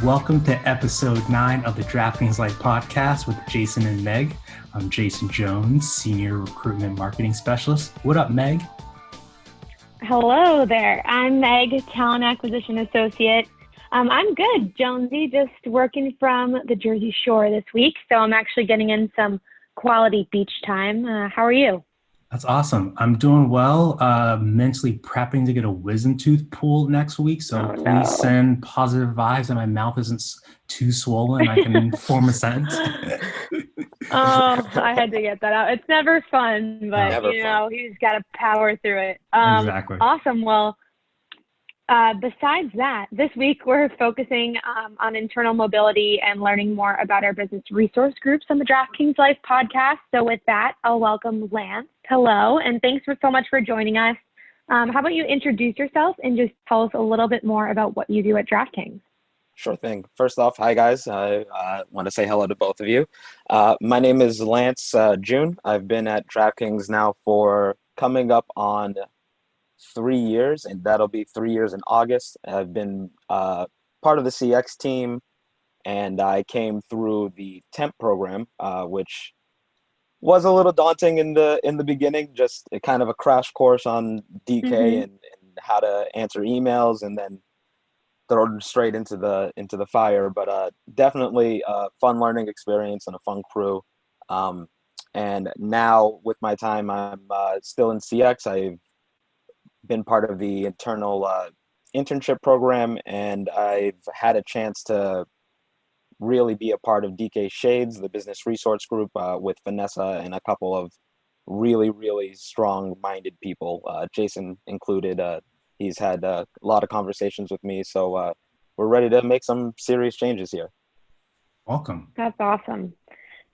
Welcome to episode 9 of the DraftKings Life Podcast with Jason and Meg. I'm Jason Jeune, Senior Recruitment Marketing Specialist. What up, Meg? Hello there. I'm Meg, Talent Acquisition Associate. I'm good, Jonesy, just working from the Jersey Shore this week, so I'm actually getting in some quality beach time. How are you? That's awesome. I'm doing well. Mentally prepping to get a wisdom tooth pulled next week, so please send positive vibes and my mouth isn't too swollen. I can form a sentence. Oh, I had to get that out. It's never fun, but you just got to power through it. Exactly. Awesome. Well, besides that, this week we're focusing on internal mobility and learning more about our business resource groups on the DraftKings Life Podcast. So with that, I'll welcome Lance. Hello, and thanks so much for joining us. How about you introduce yourself and just tell us a little bit more about what you do at DraftKings? Sure thing. First off, hi guys. I want to say hello to both of you. My name is Lance Jeune. I've been at DraftKings now for coming up on 3 years, and that'll be 3 years in August. I've been part of the CX team, and I came through the temp program, which was a little daunting in the beginning, just a kind of a crash course on DK and how to answer emails, and then thrown straight into the fire. But definitely a fun learning experience and a fun crew. And now with my time, I'm still in CX. I've been part of the internal internship program, and I've had a chance to really be a part of DK Shades, the business resource group, with Vanessa and a couple of really, really strong-minded people, Jason included. He's had a lot of conversations with me, so we're ready to make some serious changes here. Welcome. That's awesome.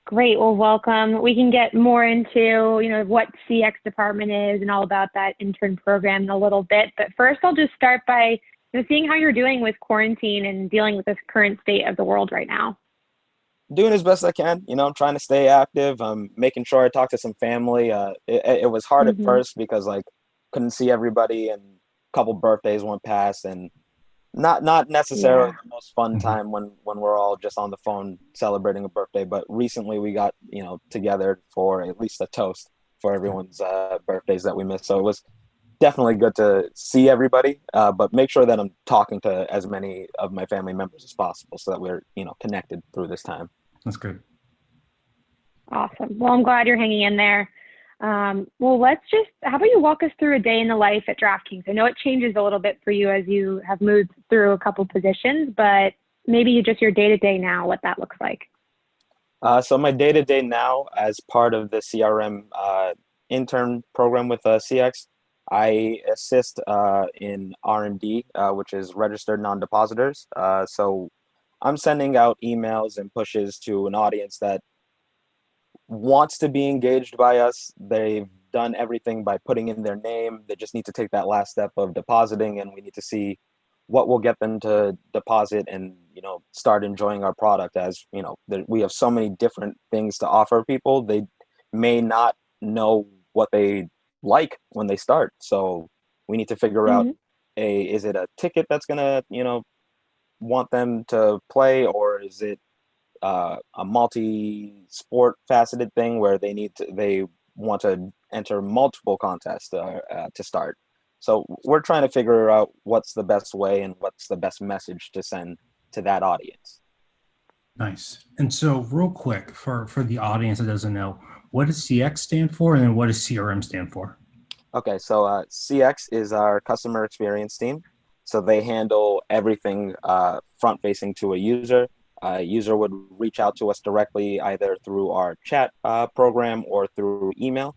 Great. Well, welcome. We can get more into, what CX department is and all about that intern program in a little bit. But first, I'll just start by seeing how you're doing with quarantine and dealing with this current state of the world right now. Doing as best I can. I'm trying to stay active. I'm making sure I talk to some family. It was hard at first because couldn't see everybody, and a couple birthdays went past, and not necessarily the most fun time when we're all just on the phone celebrating a birthday. But recently we got together for at least a toast for everyone's birthdays that we missed. So it was definitely good to see everybody, but make sure that I'm talking to as many of my family members as possible so that we're connected through this time. That's good. Awesome. Well, I'm glad you're hanging in there. Well, how about you walk us through a day in the life at DraftKings? I know it changes a little bit for you as you have moved through a couple positions, but maybe just your day-to-day now, what that looks like. So my day-to-day now, as part of the CRM intern program with CX, I assist in R&D, which is registered non-depositors. So I'm sending out emails and pushes to an audience that wants to be engaged by us. They've done everything by putting in their name. They just need to take that last step of depositing, and we need to see what will get them to deposit and start enjoying our product. As we have so many different things to offer people. They may not know what they like when they start, so we need to figure out is it a ticket that's gonna want them to play, or is it a multi-sport faceted thing where they want to enter multiple contests to start. So we're trying to figure out what's the best way and what's the best message to send to that audience. Nice. And so real quick, for the audience that doesn't know, what does CX stand for, and then what does CRM stand for? Okay, so CX is our customer experience team. So they handle everything front-facing to a user. A user would reach out to us directly either through our chat program or through email,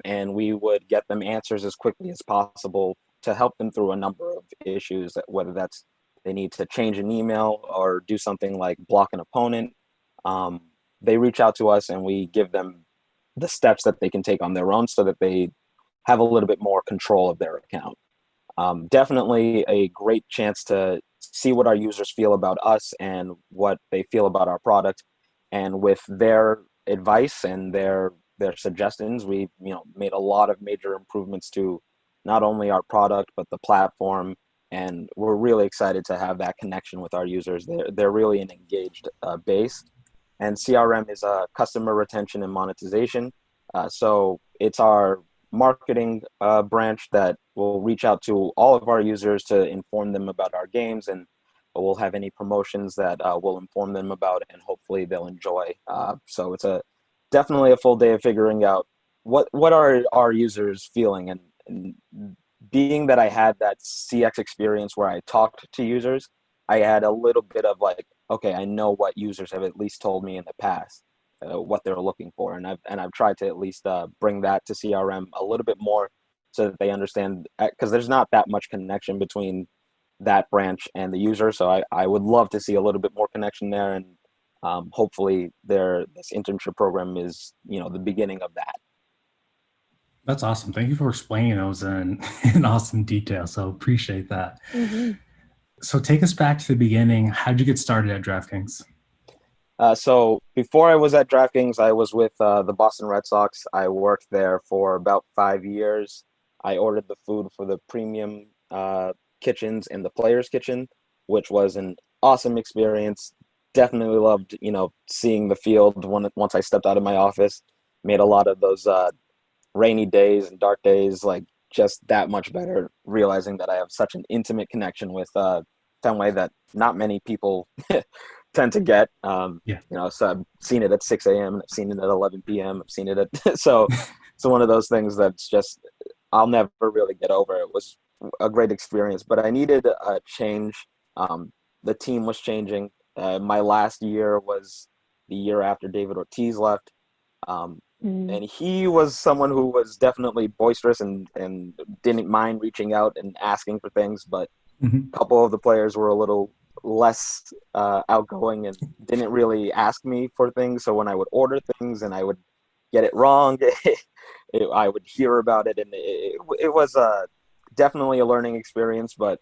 and we would get them answers as quickly as possible to help them through a number of issues, whether that's they need to change an email or do something like block an opponent. They reach out to us and we give them the steps that they can take on their own so that they have a little bit more control of their account. Definitely a great chance to see what our users feel about us and what they feel about our product. And with their advice and their suggestions, we made a lot of major improvements to not only our product, but the platform and we're really excited to have that connection with our users. They're really an engaged base, and CRM is customer retention and monetization. So it's our marketing branch that will reach out to all of our users to inform them about our games, and we'll have any promotions that we'll inform them about, and hopefully they'll enjoy. So it's definitely a full day of figuring out what are our users feeling, and being that I had that CX experience where I talked to users, I had a little bit of like, okay, I know what users have at least told me in the past, what they're looking for, and I've tried to at least bring that to CRM a little bit more so that they understand, because there's not that much connection between that branch and the user. So I would love to see a little bit more connection there, and hopefully this internship program is the beginning of that. That's awesome. Thank you for explaining those in awesome detail. So appreciate that. Mm-hmm. So take us back to the beginning. How did you get started at DraftKings? So before I was at DraftKings, I was with the Boston Red Sox. I worked there for about 5 years. I ordered the food for the premium kitchens and the players' kitchen, which was an awesome experience. Definitely loved, seeing the field once I stepped out of my office. Made a lot of those rainy days and dark days like just that much better, realizing that I have such an intimate connection with Fenway that not many people tend to get. So I've seen it at 6 a.m. and I've seen it at 11 p.m. I've seen it at so it's one of those things that's just I'll never really get over. It was a great experience, but I needed a change. The team was changing. My last year was the year after David Ortiz left. And he was someone who was definitely boisterous and didn't mind reaching out and asking for things, but a couple of the players were a little less outgoing and didn't really ask me for things. So when I would order things and I would get it wrong, I would hear about it, and it was definitely a learning experience. But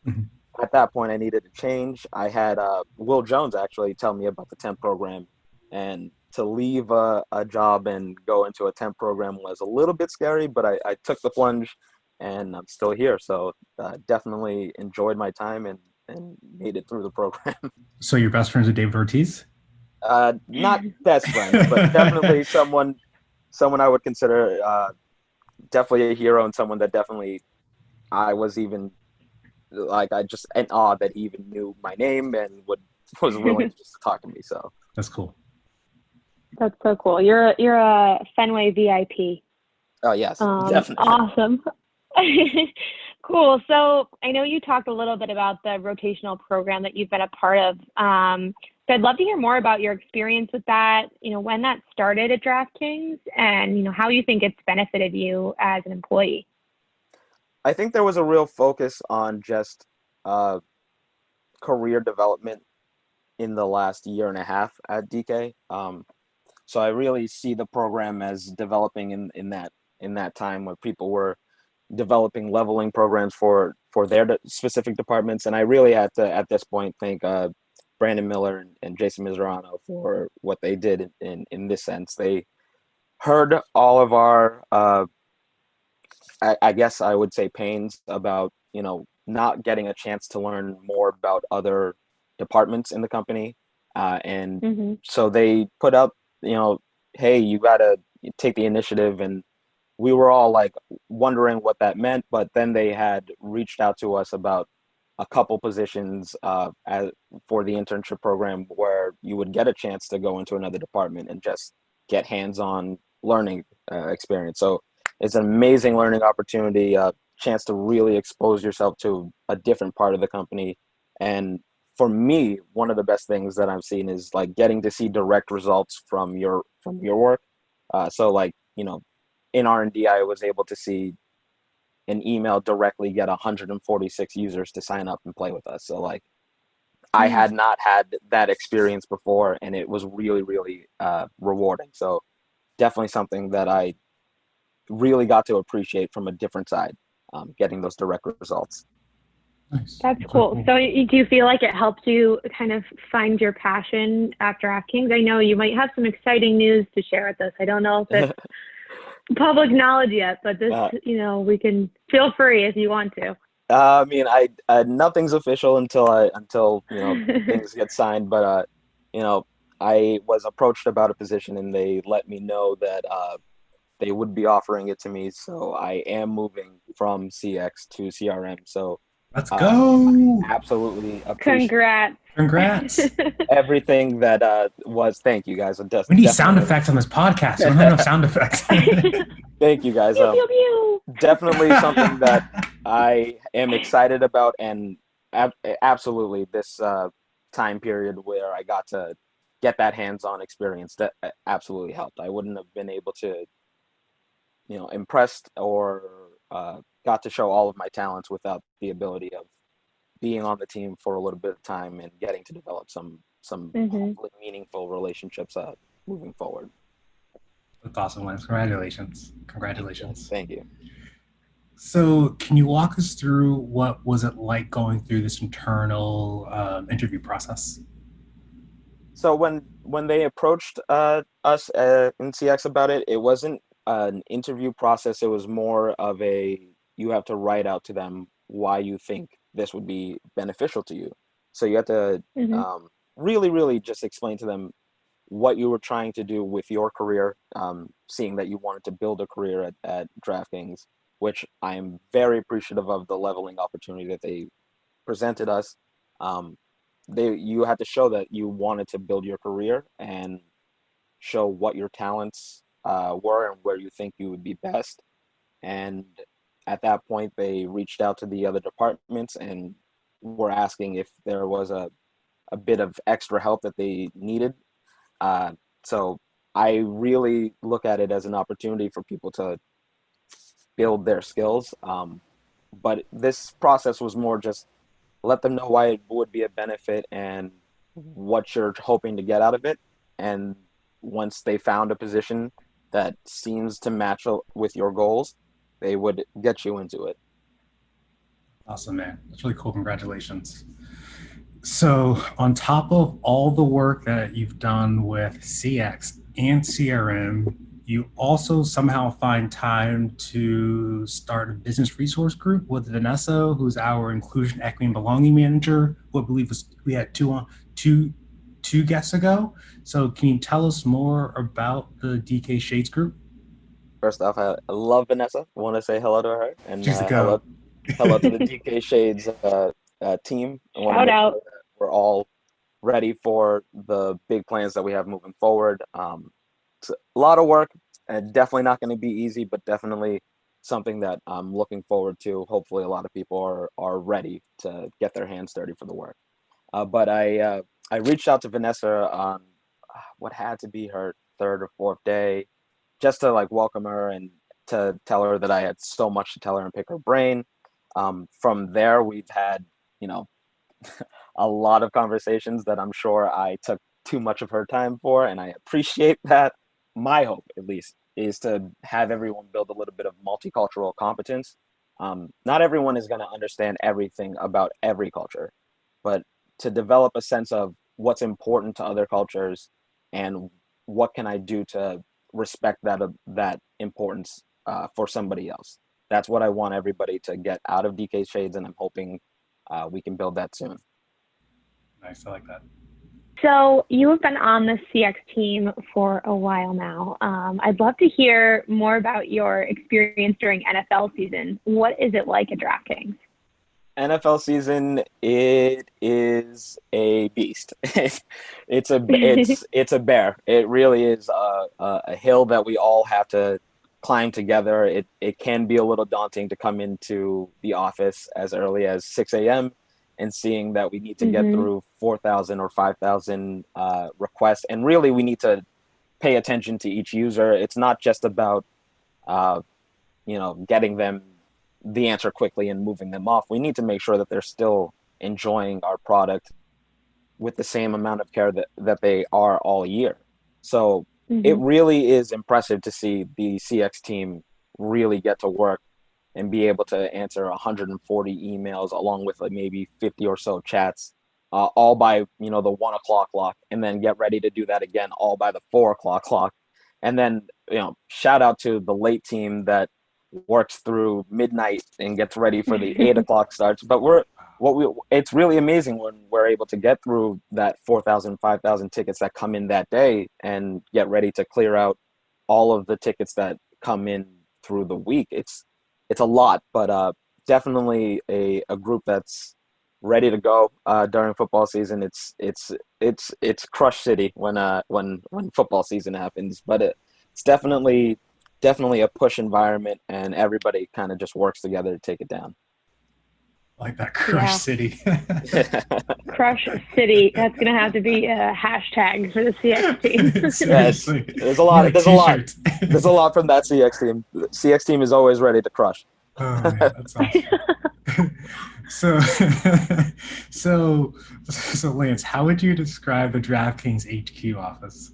at that point, I needed a change. I had Will Jones actually tell me about the temp program, and to leave a job and go into a temp program was a little bit scary, but I took the plunge, and I'm still here. So definitely enjoyed my time and made it through the program. So you're best friends with David Ortiz? Not best friends, but definitely someone I would consider definitely a hero, and someone that definitely I was even like I just in awe that he even knew my name and was willing to just talk to me. So that's cool. That's so cool. You're a Fenway VIP. Oh yes, definitely. Awesome. Cool. So I know you talked a little bit about the rotational program that you've been a part of. So I'd love to hear more about your experience with that, when that started at DraftKings, and, how you think it's benefited you as an employee. I think there was a real focus on just career development in the last year and a half at DK. So I really see the program as developing in that time where people were developing leveling programs for their specific departments. And I really had to, at this point, thank Brandon Miller and Jason Mizrano for what they did in this sense. They heard all of our, I guess I would say, pains about, not getting a chance to learn more about other departments in the company. And so they put up, hey, you got to take the initiative. And we were all like wondering what that meant, but then they had reached out to us about a couple positions for the internship program where you would get a chance to go into another department and just get hands-on learning experience. So it's an amazing learning opportunity, a chance to really expose yourself to a different part of the company. And for me, one of the best things that I've seen is like getting to see direct results from your work. So like, in R&D, I was able to see an email directly get 146 users to sign up and play with us. So like I had not had that experience before, and it was really, really rewarding. So definitely something that I really got to appreciate from a different side, getting those direct results. Nice. That's cool. So do you feel like it helped you kind of find your passion after DraftKings? I know you might have some exciting news to share with us. I don't know if it's public knowledge yet, but this, we can feel free if you want to. I mean, nothing's official until things get signed. But I was approached about a position, and they let me know that they would be offering it to me. So I am moving from CX to CRM. So Let's I go. absolutely appreciate Congrats. Congrats. everything that was. Thank you guys. We need sound Definitely. effects on this podcast. We don't have enough sound effects. Thank you guys. Pew, pew, pew. Definitely something that I am excited about, and absolutely this time period where I got to get that hands-on experience that absolutely helped. I wouldn't have been able to, impressed or got to show all of my talents without the ability of being on the team for a little bit of time and getting to develop some hopefully meaningful relationships moving forward. That's awesome, Lance. Congratulations. Thank you. So can you walk us through what was it like going through this internal interview process? So when they approached us in CX about it, it wasn't an interview process. It was more of you have to write out to them why you think this would be beneficial to you. So you have to really, really just explain to them what you were trying to do with your career, seeing that you wanted to build a career at DraftKings, which I am very appreciative of the leveling opportunity that they presented us. You had to show that you wanted to build your career and show what your talents were and where you think you would be best. And at that point, they reached out to the other departments and were asking if there was a bit of extra help that they needed. So I really look at it as an opportunity for people to build their skills. But this process was more just let them know why it would be a benefit and what you're hoping to get out of it. And once they found a position that seems to match with your goals, they would get you into it. Awesome, man. That's really cool. Congratulations. So on top of all the work that you've done with CX and CRM, you also somehow find time to start a business resource group with Vanessa, who's our inclusion, equity, and belonging manager, who I believe we had two guests ago. So can you tell us more about the DK Shades group? First off, I love Vanessa. I want to say hello to her, and She's the goat. hello to the DK Shades team. I want to Shout make out. sure that we're all ready for the big plans that we have moving forward. It's a lot of work, and definitely not going to be easy, but definitely something that I'm looking forward to. Hopefully, a lot of people are ready to get their hands dirty for the work. But I reached out to Vanessa on what had to be her third or fourth day, just to welcome her and to tell her that I had so much to tell her and pick her brain. From there, we've had a lot of conversations that I'm sure I took too much of her time for, and I appreciate that. My hope, at least, is to have everyone build a little bit of multicultural competence. Not everyone is going to understand everything about every culture, but to develop a sense of what's important to other cultures and what can I do to respect that importance for somebody else. That's what I want everybody to get out of DK Shades, and I'm hoping we can build that soon. Nice, I like that. So you have been on the CX team for a while now. I'd love to hear more about your experience during NFL season. What is it like at DraftKings? NFL season, it is a beast. It's a bear. It really is a hill that we all have to climb together. It can be a little daunting to come into the office as early as 6 a.m. and seeing that we need to get through 4,000 or 5,000 requests. And really, we need to pay attention to each user. It's not just about, getting them the answer quickly and moving them off. We need to make sure that they're still enjoying our product with the same amount of care that they are all year. So it really is impressive to see the CX team really get to work and be able to answer 140 emails along with maybe 50 or so chats, all by the 1 o'clock clock, and then get ready to do that again all by the 4 o'clock clock. And then shout out to the late team that works through midnight and gets ready for the 8 o'clock starts. But it's really amazing when we're able to get through that 4,000, 5,000 tickets that come in that day and get ready to clear out all of the tickets that come in through the week. It's a lot, but definitely a group that's ready to go during football season. It's Crush City when football season happens, but it's definitely a push environment, and everybody kind of just works together to take it down. Like that Crush City. Crush City. That's gonna have to be a hashtag for the CX team. Seriously. There's a lot from that CX team. The CX team is always ready to crush. Oh man, that's awesome. So Lance, how would you describe the DraftKings HQ office?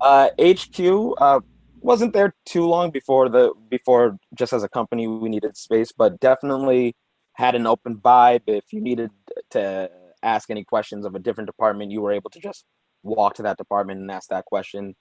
HQ wasn't there too long before just as a company we needed space, but definitely had an open vibe. If you needed to ask any questions of a different department, you were able to just walk to that department and ask that question.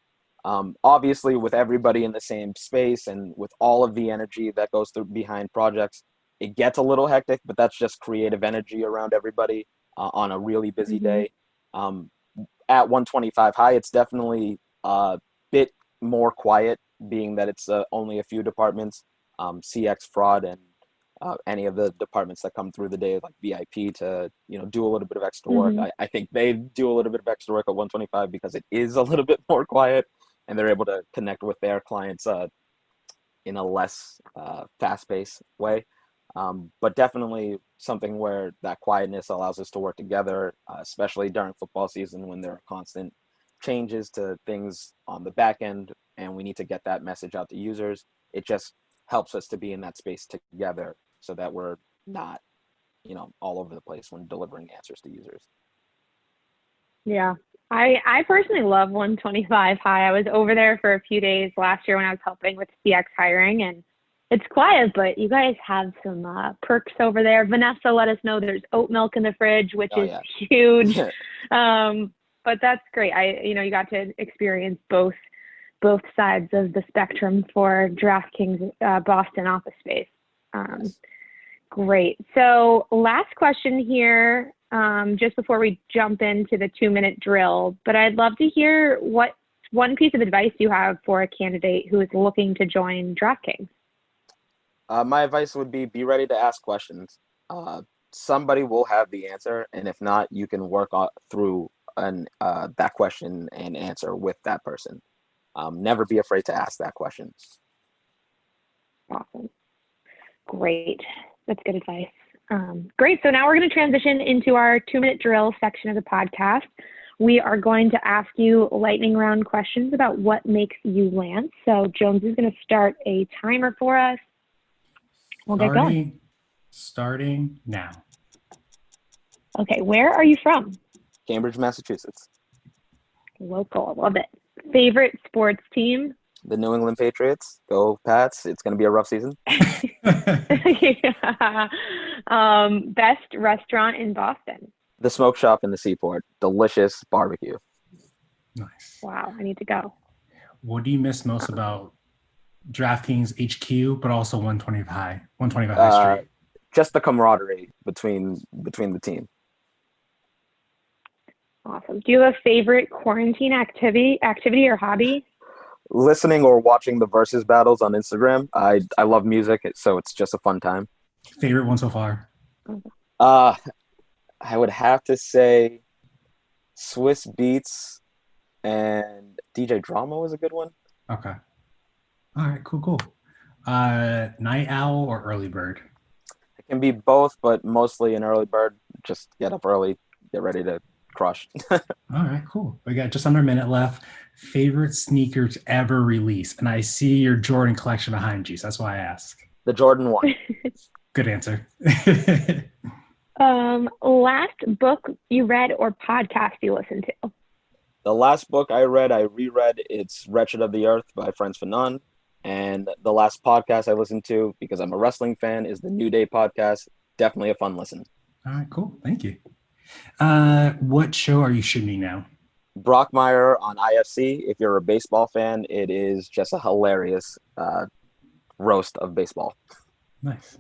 Obviously, with everybody in the same space and with all of the energy that goes through behind projects, it gets a little hectic, but that's just creative energy around everybody on a really busy day. At 125 High, it's definitely a bit more quiet, being that it's only a few departments, CX, fraud, and any of the departments that come through the day, like VIP, to do a little bit of extra work. I think they do a little bit of extra work at 125 because it is a little bit more quiet, and they're able to connect with their clients in a less fast-paced way. But definitely something where that quietness allows us to work together, especially during football season when there are constant changes to things on the back end and we need to get that message out to users. It just helps us to be in that space together so that we're not, all over the place when delivering answers to users. Yeah. I personally love 125 High. I was over there for a few days last year when I was helping with CX hiring, and it's quiet, but you guys have some perks over there. Vanessa let us know there's oat milk in the fridge, which is huge. But that's great. You got to experience both sides of the spectrum for DraftKings Boston office space. Great. So last question here, just before we jump into the 2-minute drill, but I'd love to hear what one piece of advice you have for a candidate who is looking to join DraftKings. My advice would be ready to ask questions. Somebody will have the answer, and if not, you can work through that question and answer with that person. Never be afraid to ask that question. Awesome. Great. That's good advice. Great. So now we're going to transition into our 2-minute drill section of the podcast. We are going to ask you lightning round questions about what makes you Lance. So Jones is going to start a timer for us. We'll get going. Starting now. Okay. Where are you from? Cambridge, Massachusetts. Local. I love it. Favorite sports team? The New England Patriots. Go Pats. It's going to be a rough season. Yeah. Best restaurant in Boston? The Smoke Shop in the Seaport. Delicious barbecue. Nice. Wow. I need to go. What do you miss most about DraftKings HQ, but also 125 High Street? Just the camaraderie between the team. Awesome. Do you have a favorite quarantine activity or hobby? Listening or watching the versus battles on Instagram. I love music, so it's just a fun time. Favorite one so far? I would have to say Swiss Beats and DJ Drama was a good one. Okay. All right, cool. Night owl or early bird? It can be both, but mostly an early bird. Just get up early, get ready to crush. All right, cool. We got just under a minute left. Favorite sneakers ever released? And I see your Jordan collection behind you, so that's why I ask. The Jordan 1. Good answer. Last book you read or podcast you listened to? The last book I reread, it's Wretched of the Earth by Frantz Fanon. And the last podcast I listened to, because I'm a wrestling fan, is the New Day podcast. Definitely a fun listen. All right, cool. Thank you. What show are you shooting now? Brockmire on IFC. If you're a baseball fan, it is just a hilarious roast of baseball. Nice.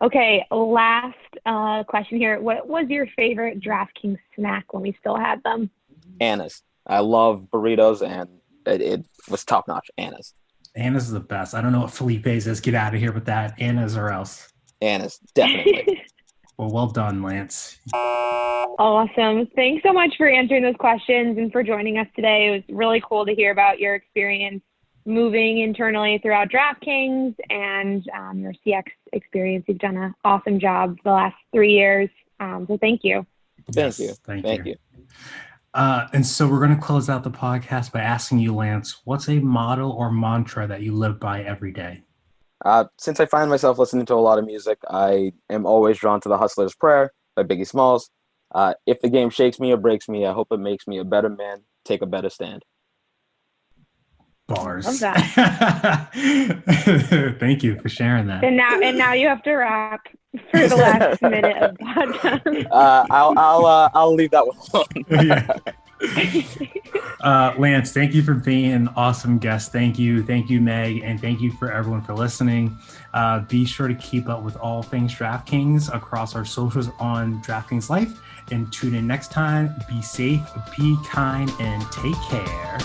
Okay, last question here. What was your favorite DraftKings snack when we still had them? Anna's. I love burritos, and it was top notch. Anna's. Anna's is the best. I don't know what Felipe's is. Get out of here with that. Anna's or else. Anna's, definitely. Well done, Lance. Awesome. Thanks so much for answering those questions and for joining us today. It was really cool to hear about your experience moving internally throughout DraftKings and your CX experience. You've done an awesome job the last 3 years. So thank you. Thank you. Thank you. And so we're going to close out the podcast by asking you, Lance, what's a motto or mantra that you live by every day? Since I find myself listening to a lot of music, I am always drawn to The Hustler's Prayer by Biggie Smalls. If the game shakes me or breaks me, I hope it makes me a better man. Take a better stand. Bars. Love that. Thank you for sharing that. And now you have to wrap for the last minute of the podcast. I'll leave that one alone. Lance, thank you for being an awesome guest. Thank you, Meg, and thank you for everyone for listening. Be sure to keep up with all things DraftKings across our socials on DraftKings Life, and tune in next time. Be safe, be kind, and take care.